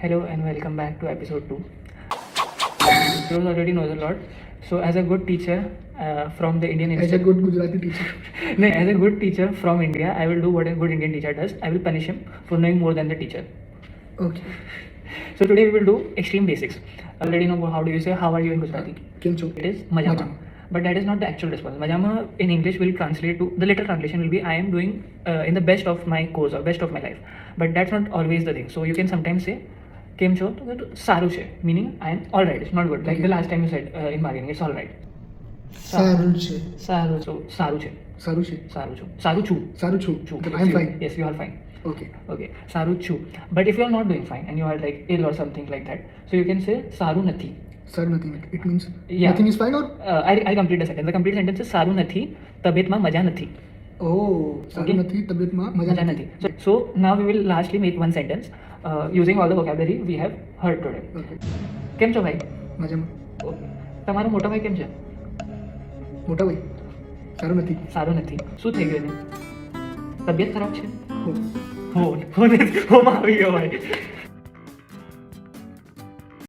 Hello and welcome back to episode 2. Rose already knows a lot. So, as a good teacher from the Indian As a institute, good Gujarati teacher. no, as a good teacher from India, I will do what a good Indian teacher does. I will punish him for knowing more than the teacher. Okay. So today we will do extreme basics. Already know how do you say how are you in Gujarati? કેમ છો? It is majama. Majama. But that is not the actual response. Majama in English will translate to, the literal translation will be I am doing in the best of my course or best of my life. But that's not always the thing. So you can sometimes say કેમ છો તો સારું છે, meaning I am alright. It's not good. Like the last time you said in bargaining, it's alright. સારું છે. સારું છો, સારું છે, સારું છે. સારું છું, સારું છું. સારું છું. છું. I am fine. Yes, you are fine. Okay. Okay, સારું છું. But if you are not doing fine and you are like ill or something like that, so you can say સારું નથી. સારું નથી. It means Yeah. nothing is fine or? I'll complete the sentence. The complete sentence is સારું નથી, તબિયતમાં મજા નથી. Oh, સારું Okay. નથી. તબિયતમાં મજા મજા નથી. નથી. So now we will lastly make one sentence using all the vocabulary we have heard today. Okay. કેમ છો ભાઈ? મજામાં. Okay. તમારો મોટો ભાઈ કેમ છે? મોટા ભાઈ સારું નથી. સારું નથી. શું થઈ ગયું એને? તબિયત ખરાબ છે? હો. હોમાં આવી ગયો ભાઈ.